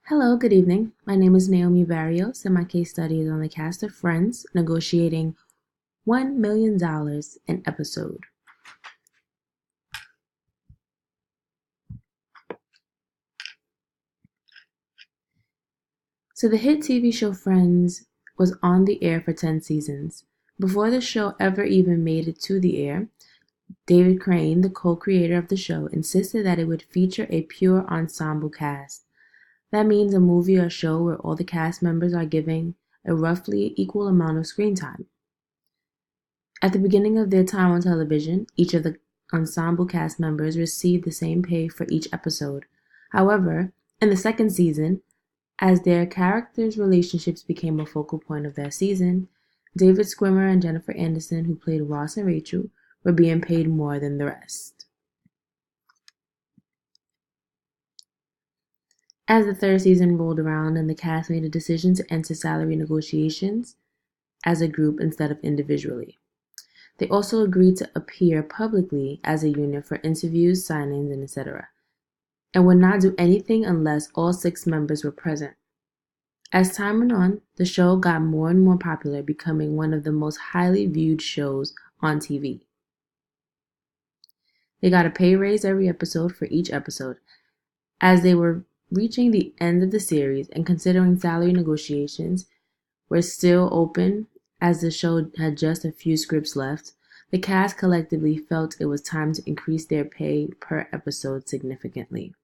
Hello, good evening. My name is Naomi Barrios, and my case study is on the cast of Friends negotiating $1 million an episode. So, the hit TV show Friends was on the air for 10 seasons. Before the show ever even made it to the air, David Crane, the co creator of the show, insisted that it would feature a pure ensemble cast. That means a movie or show where all the cast members are given a roughly equal amount of screen time. At the beginning of their time on television, each of the ensemble cast members received the same pay for each episode. However, in the second season, as their characters' relationships became a focal point of that season, David Schwimmer and Jennifer Anderson, who played Ross and Rachel, were being paid more than the rest. As the third season rolled around and the cast made a decision to enter salary negotiations as a group instead of individually. They also agreed to appear publicly as a unit for interviews, signings, and etc., and would not do anything unless all 6 members were present. As time went on, the show got more and more popular, becoming one of the most highly viewed shows on TV. They got a pay raise every episode for each episode. As they were reaching the end of the series and considering salary negotiations were still open as the show had just a few scripts left, the cast collectively felt it was time to increase their pay per episode significantly.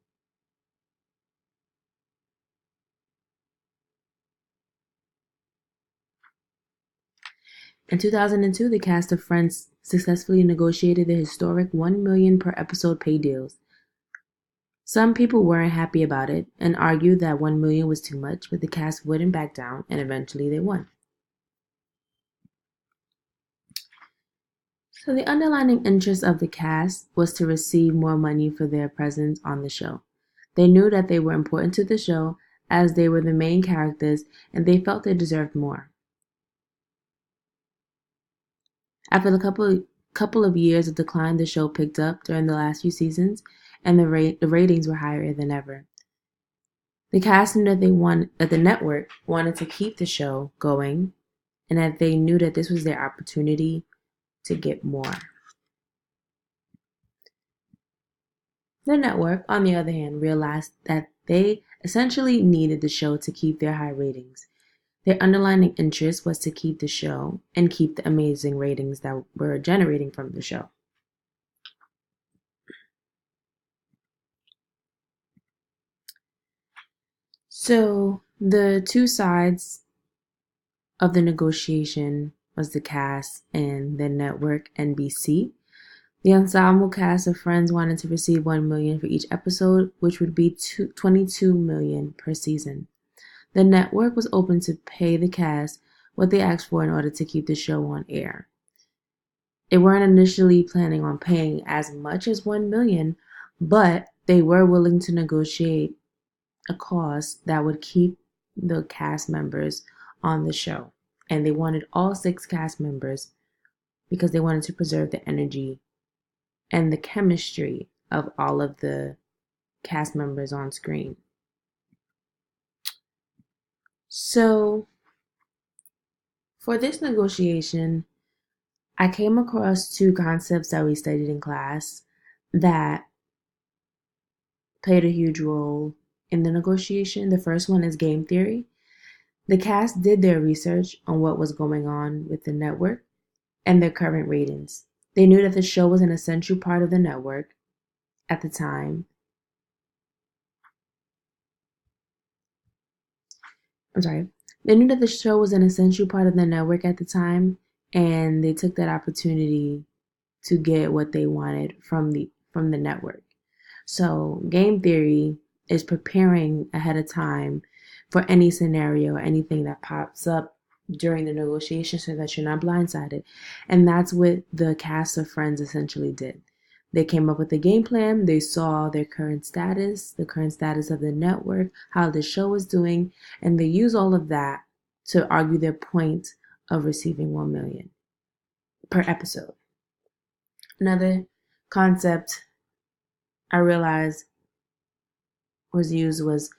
In 2002, the cast of Friends successfully negotiated the historic $1 million per episode pay deals. Some people weren't happy about it and argued that $1 million was too much, but the cast wouldn't back down, and eventually they won. So the underlying interest of the cast was to receive more money for their presence on the show. They knew that they were important to the show as they were the main characters, and they felt they deserved more. After the couple of years of decline, the show picked up during the last few seasons, and the ratings were higher than ever. The cast knew that the network wanted to keep the show going, and that they knew that this was their opportunity to get more. The network, on the other hand, realized that they essentially needed the show to keep their high ratings. Their underlying interest was to keep the show and keep the amazing ratings that were generating from the show. So the two sides of the negotiation was the cast and the network NBC. The ensemble cast of Friends wanted to receive $1 million for each episode, which would be $22 million per season. The network was open to pay the cast what they asked for in order to keep the show on air. They weren't initially planning on paying as much as $1 million, but they were willing to negotiate a cost that would keep the cast members on the show. And they wanted all 6 cast members because they wanted to preserve the energy and the chemistry of all of the cast members on screen. So, for this negotiation, I came across 2 concepts that we studied in class that played a huge role in the negotiation. The first one is game theory. The cast did their research on what was going on with the network and their current ratings. They knew that the show was an essential part of the network at the time. They knew that the show was an essential part of the network at the time, and they took that opportunity to get what they wanted from the network. So game theory is preparing ahead of time for any scenario or anything that pops up during the negotiation so that you're not blindsided. And that's what the cast of Friends essentially did. They came up with a game plan. They saw their current status, the current status of the network, how the show was doing, and they used all of that to argue their point of receiving $1 million per episode. Another concept I realized was used was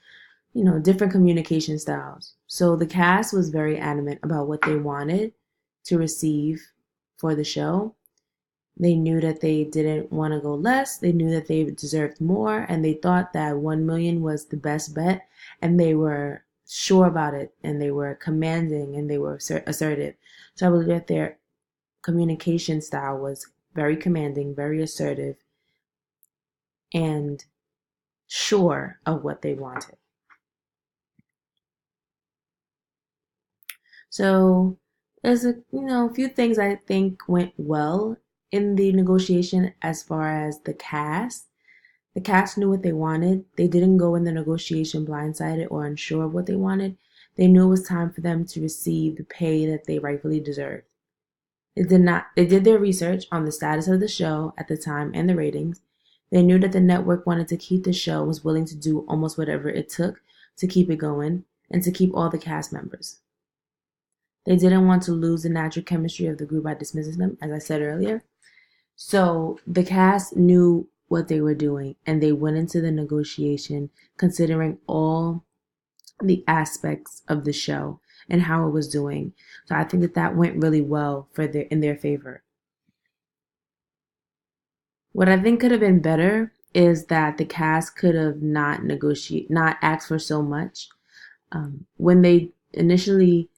different communication styles. So the cast was very adamant about what they wanted to receive for the show. They knew that they didn't want to go less. They knew that they deserved more, and they thought that 1 million was the best bet, and they were sure about it, and they were commanding, and they were assertive. So I believe that their communication style was very commanding, very assertive, and sure of what they wanted. So there's a few things I think went well in the negotiation as far as the cast. The cast knew what they wanted. They didn't go in the negotiation blindsided or unsure of what they wanted. They knew it was time for them to receive the pay that they rightfully deserved. They did their research on the status of the show at the time and the ratings. They knew that the network wanted to keep the show, was willing to do almost whatever it took to keep it going and to keep all the cast members. They didn't want to lose the natural chemistry of the group by dismissing them, as I said earlier. So the cast knew what they were doing, and they went into the negotiation considering all the aspects of the show and how it was doing. So I think that went really well in their favor. What I think could have been better is that the cast could have not asked for so much. When they initially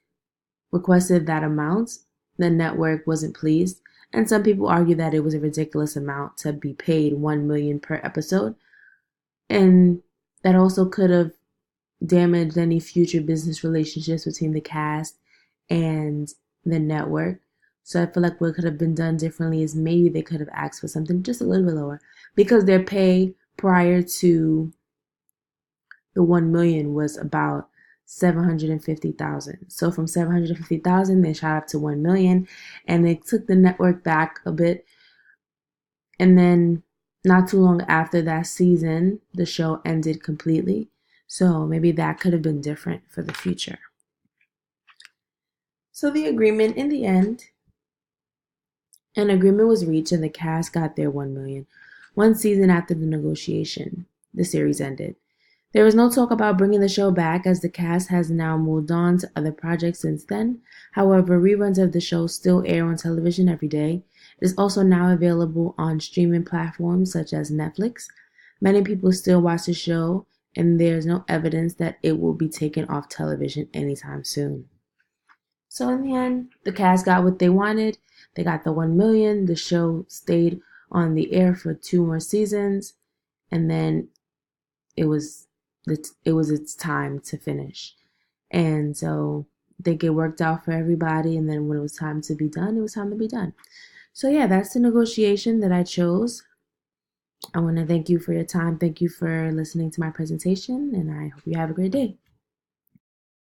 requested that amount, the network wasn't pleased, and some people argue that it was a ridiculous amount to be paid 1 million per episode, and that also could have damaged any future business relationships between the cast and the network. So I feel like what could have been done differently is maybe they could have asked for something just a little bit lower, because their pay prior to the 1 million was about 750,000. So from 750,000, they shot up to 1 million, and they took the network back a bit. And then not too long after that season, the show ended completely. So maybe that could have been different for the future. So the agreement in the end, an agreement was reached and the cast got their 1 million. One season after the negotiation, the series ended. There was no talk about bringing the show back, as the cast has now moved on to other projects since then. However, reruns of the show still air on television every day. It is also now available on streaming platforms such as Netflix. Many people still watch the show, and there's no evidence that it will be taken off television anytime soon. So in the end, the cast got what they wanted. They got the 1 million. The show stayed on the air for 2 more seasons, and then it was its time to finish. And so I think it worked out for everybody. And then when it was time to be done, it was time to be done. So yeah, that's the negotiation that I chose. I want to thank you for your time. Thank you for listening to my presentation, and I hope you have a great day.